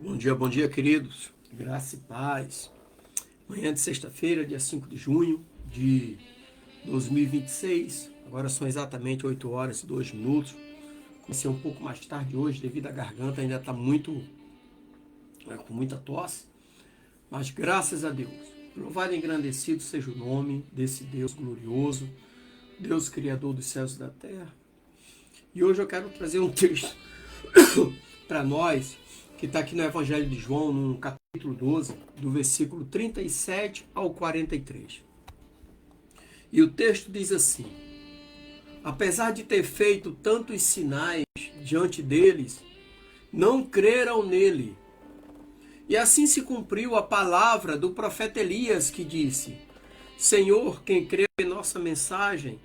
Bom dia, queridos. Graça e paz. Manhã de sexta-feira, dia 5 de junho de 2026. Agora são exatamente 8 horas e 2 minutos. Comecei um pouco mais tarde hoje, devido à garganta ainda está com muita tosse. Mas graças a Deus. Louvado e engrandecido seja o nome desse Deus glorioso, Deus Criador dos céus e da terra. E hoje eu quero trazer um texto para nós, que está aqui no Evangelho de João, no capítulo 12, do versículo 37 ao 43. E o texto diz assim: apesar de ter feito tantos sinais diante deles, não creram nele. E assim se cumpriu a palavra do profeta Elias, que disse: Senhor, quem creu em nossa mensagem,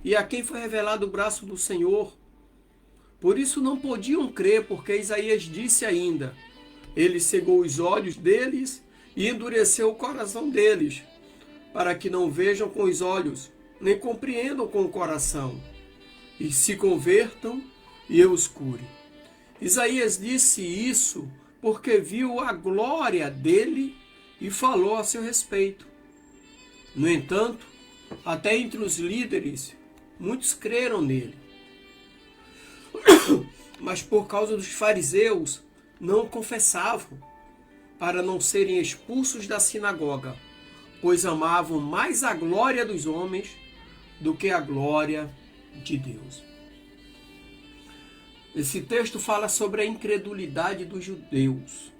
e a quem foi revelado o braço do Senhor? Por isso não podiam crer, porque Isaías disse ainda: Ele cegou os olhos deles e endureceu o coração deles, para que não vejam com os olhos, nem compreendam com o coração, e se convertam e eu os cure. Isaías disse isso porque viu a glória dele e falou a seu respeito. No entanto, até entre os líderes, muitos creram nele. Mas por causa dos fariseus, não confessavam, para não serem expulsos da sinagoga, pois amavam mais a glória dos homens do que a glória de Deus. Esse texto fala sobre a incredulidade dos judeus.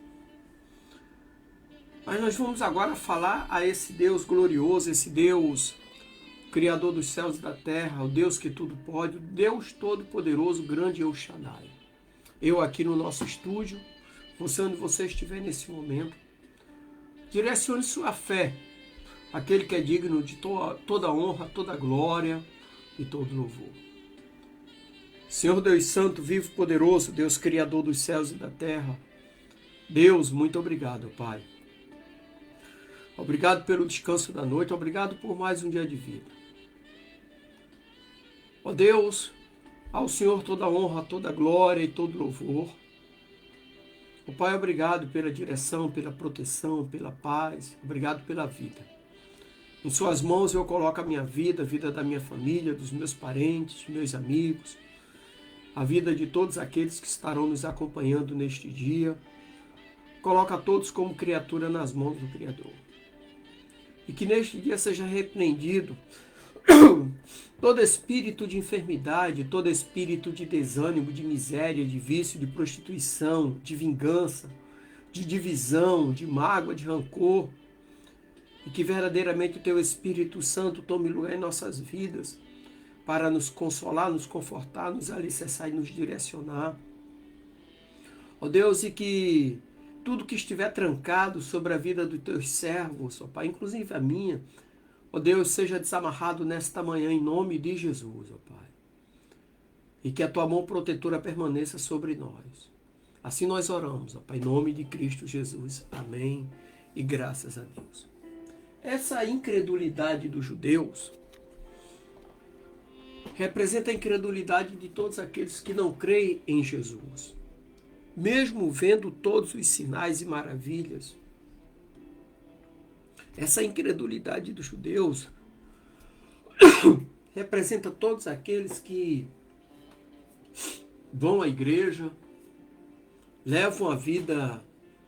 Mas nós vamos agora falar a esse Deus glorioso, esse Deus Criador dos céus e da terra, o Deus que tudo pode, o Deus todo-poderoso, grande El Shaddai. Eu aqui no nosso estúdio, você onde você estiver nesse momento, direcione sua fé, aquele que é digno de toda honra, toda glória e todo louvor. Senhor Deus Santo, vivo, poderoso, Deus Criador dos céus e da terra, Deus, muito obrigado, Pai. Obrigado pelo descanso da noite, obrigado por mais um dia de vida. Ó Deus, ao Senhor toda honra, toda glória e todo louvor. Ó Pai, obrigado pela direção, pela proteção, pela paz, obrigado pela vida. Em suas mãos eu coloco a minha vida, a vida da minha família, dos meus parentes, meus amigos, a vida de todos aqueles que estarão nos acompanhando neste dia. Coloca todos como criatura nas mãos do Criador. E que neste dia seja repreendido todo espírito de enfermidade, todo espírito de desânimo, de miséria, de vício, de prostituição, de vingança, de divisão, de mágoa, de rancor. E que verdadeiramente o Teu Espírito Santo tome lugar em nossas vidas para nos consolar, nos confortar, nos alicerçar e nos direcionar. Ó Deus, e que tudo que estiver trancado sobre a vida dos Teus servos, ó Pai, inclusive a minha, ó Deus, seja desamarrado nesta manhã em nome de Jesus, ó Pai. E que a Tua mão protetora permaneça sobre nós. Assim nós oramos, ó Pai, em nome de Cristo Jesus. Amém. E graças a Deus. Essa incredulidade dos judeus representa a incredulidade de todos aqueles que não creem em Jesus. Mesmo vendo todos os sinais e maravilhas, essa incredulidade dos judeus representa todos aqueles que vão à igreja, levam a vida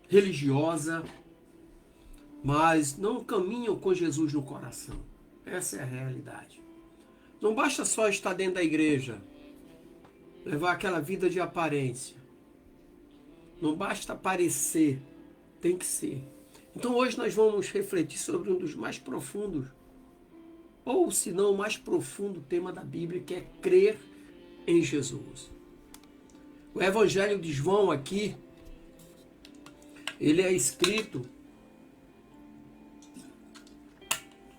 religiosa, mas não caminham com Jesus no coração. Essa é a realidade. Não basta só estar dentro da igreja, levar aquela vida de aparência. Não basta parecer, tem que ser. Então hoje nós vamos refletir sobre um dos mais profundos, ou se não o mais profundo tema da Bíblia, que é crer em Jesus. O Evangelho de João aqui, ele é escrito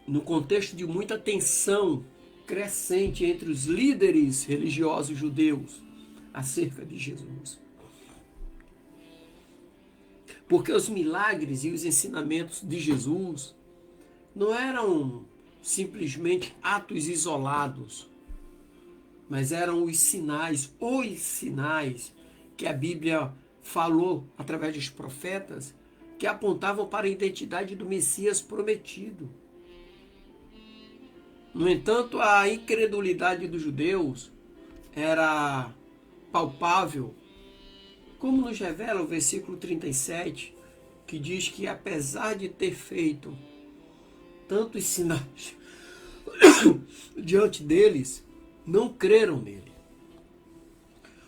no contexto de muita tensão crescente entre os líderes religiosos judeus acerca de Jesus. Porque os milagres e os ensinamentos de Jesus não eram simplesmente atos isolados, mas eram os sinais que a Bíblia falou através dos profetas que apontavam para a identidade do Messias prometido. No entanto, a incredulidade dos judeus era palpável, como nos revela o versículo 37, que diz que apesar de ter feito tantos sinais diante deles, não creram nele.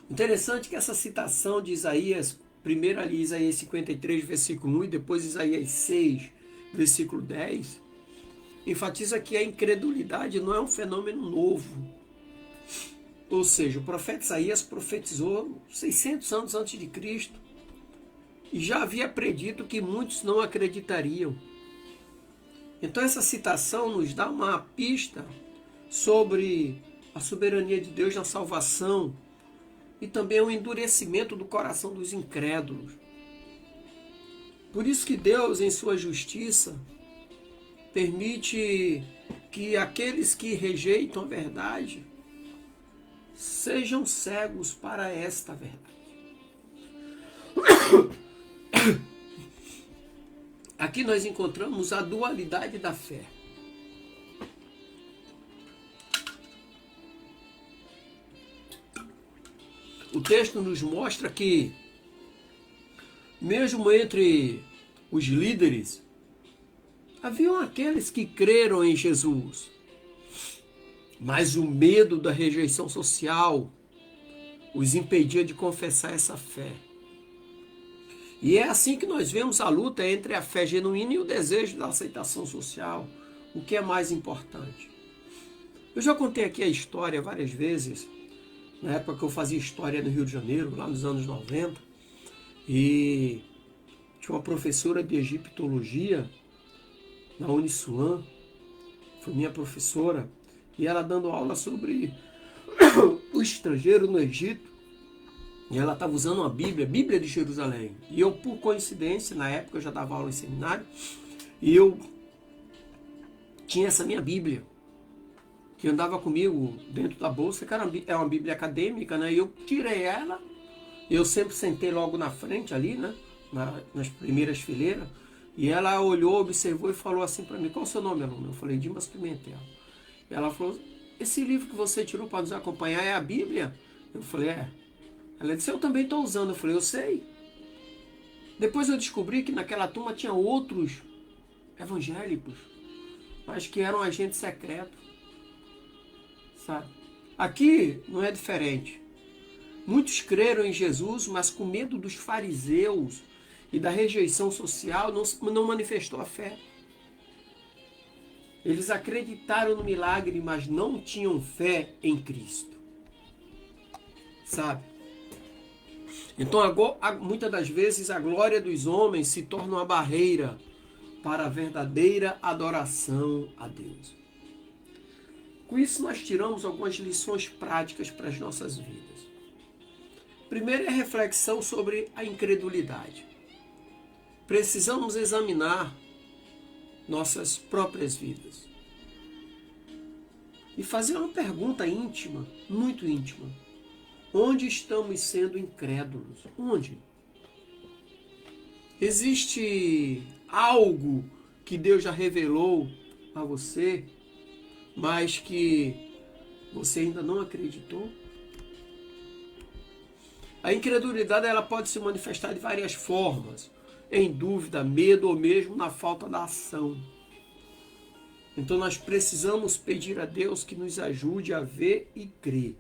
Interessante que essa citação de Isaías, primeiro ali Isaías 53, versículo 1, e depois Isaías 6, versículo 10, enfatiza que a incredulidade não é um fenômeno novo. Ou seja, o profeta Isaías profetizou 600 anos antes de Cristo e já havia predito que muitos não acreditariam. Então essa citação nos dá uma pista sobre a soberania de Deus na salvação e também o endurecimento do coração dos incrédulos. Por isso que Deus, em sua justiça, permite que aqueles que rejeitam a verdade sejam cegos para esta verdade. Aqui nós encontramos a dualidade da fé. O texto nos mostra que, mesmo entre os líderes, haviam aqueles que creram em Jesus, mas o medo da rejeição social os impedia de confessar essa fé. E é assim que nós vemos a luta entre a fé genuína e o desejo da aceitação social. O que é mais importante? Eu já contei aqui a história várias vezes, na época que eu fazia história no Rio de Janeiro, lá nos anos 90, e tinha uma professora de egiptologia na Uniswan, foi minha professora, e ela dando aula sobre o estrangeiro no Egito, e ela estava usando uma Bíblia de Jerusalém. E eu, por coincidência, na época eu já dava aula em seminário, e eu tinha essa minha Bíblia, que andava comigo dentro da bolsa, que é uma Bíblia acadêmica, né? E eu tirei ela, eu sempre sentei logo na frente ali, né? Nas primeiras fileiras, e ela olhou, observou e falou assim para mim: qual é o seu nome, aluno? Eu falei: Dimas Pimentel. E ela falou: esse livro que você tirou para nos acompanhar é a Bíblia? Eu falei: é. Ela disse: eu também estou usando. Eu falei: eu sei. Depois eu descobri que naquela turma tinha outros evangélicos, mas que eram agentes secretos, sabe? Aqui não é diferente. Muitos creram em Jesus, mas com medo dos fariseus e da rejeição social não manifestou a fé. Eles acreditaram no milagre, mas não tinham fé em Cristo, sabe? Então, muitas das vezes, a glória dos homens se torna uma barreira para a verdadeira adoração a Deus. Com isso, nós tiramos algumas lições práticas para as nossas vidas. Primeiro é a reflexão sobre a incredulidade. Precisamos examinar nossas próprias vidas e fazer uma pergunta íntima, muito íntima. Onde estamos sendo incrédulos? Onde? Existe algo que Deus já revelou a você, mas que você ainda não acreditou? A incredulidade ela pode se manifestar de várias formas, em dúvida, medo ou mesmo na falta da ação. Então nós precisamos pedir a Deus que nos ajude a ver e crer.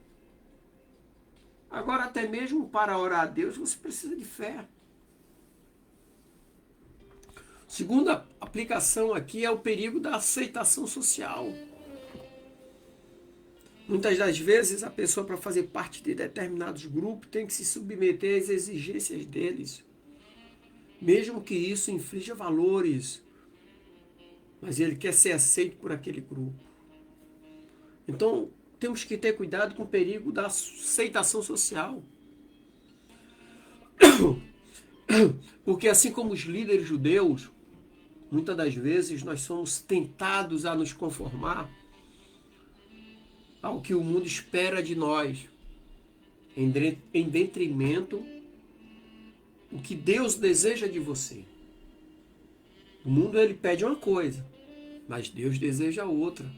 Agora, até mesmo para orar a Deus, você precisa de fé. Segunda aplicação aqui é o perigo da aceitação social. Muitas das vezes, a pessoa, para fazer parte de determinados grupos, tem que se submeter às exigências deles. Mesmo que isso inflija valores, mas ele quer ser aceito por aquele grupo. Então, temos que ter cuidado com o perigo da aceitação social. Porque assim como os líderes judeus, muitas das vezes nós somos tentados a nos conformar ao que o mundo espera de nós, em detrimento o que Deus deseja de você. O mundo ele pede uma coisa, mas Deus deseja outra.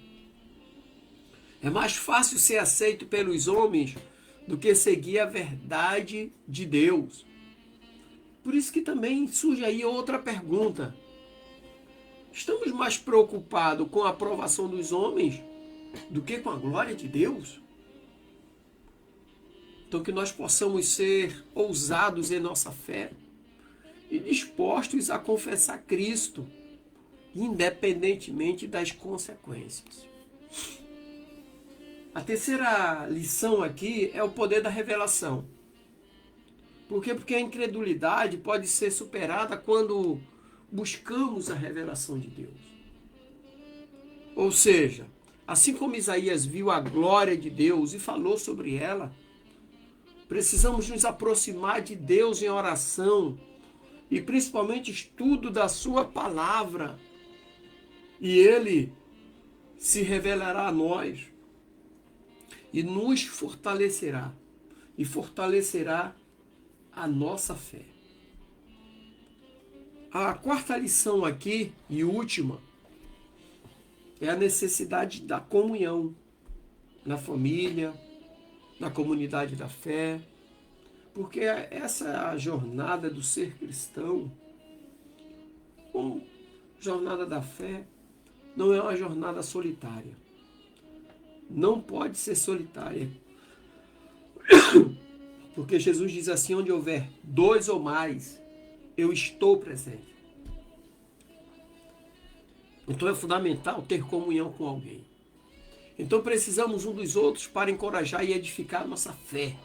É mais fácil ser aceito pelos homens do que seguir a verdade de Deus. Por isso que também surge aí outra pergunta. Estamos mais preocupados com a aprovação dos homens do que com a glória de Deus? Então que nós possamos ser ousados em nossa fé e dispostos a confessar Cristo, independentemente das consequências. A terceira lição aqui é o poder da revelação. Por quê? Porque a incredulidade pode ser superada quando buscamos a revelação de Deus. Ou seja, assim como Isaías viu a glória de Deus e falou sobre ela, precisamos nos aproximar de Deus em oração e principalmente estudo da sua palavra. E Ele se revelará a nós e nos fortalecerá e fortalecerá a nossa fé. A quarta lição aqui e última é a necessidade da comunhão na família, na comunidade da fé, porque essa é a jornada do ser cristão, como jornada da fé, não é uma jornada solitária. Não pode ser solitária. Porque Jesus diz assim, onde houver dois ou mais, eu estou presente. Então é fundamental ter comunhão com alguém. Então precisamos um dos outros para encorajar e edificar a nossa fé.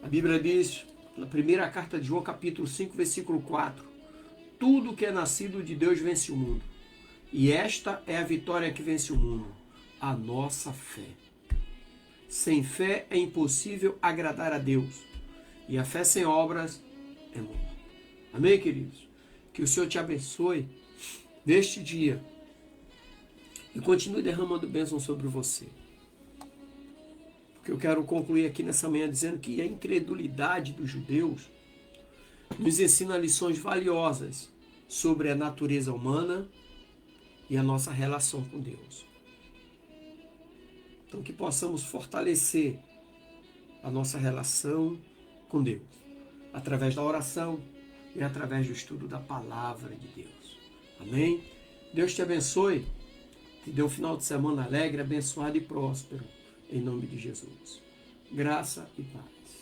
A Bíblia diz, na primeira carta de João, capítulo 5, versículo 4, tudo que é nascido de Deus vence o mundo. E esta é a vitória que vence o mundo, a nossa fé. Sem fé é impossível agradar a Deus. E a fé sem obras é morta. Amém, queridos? Que o Senhor te abençoe neste dia e continue derramando bênção sobre você. Porque eu quero concluir aqui nessa manhã dizendo que a incredulidade dos judeus nos ensina lições valiosas sobre a natureza humana e a nossa relação com Deus. Então que possamos fortalecer a nossa relação com Deus, através da oração e através do estudo da palavra de Deus. Amém? Deus te abençoe, te dê um final de semana alegre, abençoado e próspero, em nome de Jesus. Graça e paz.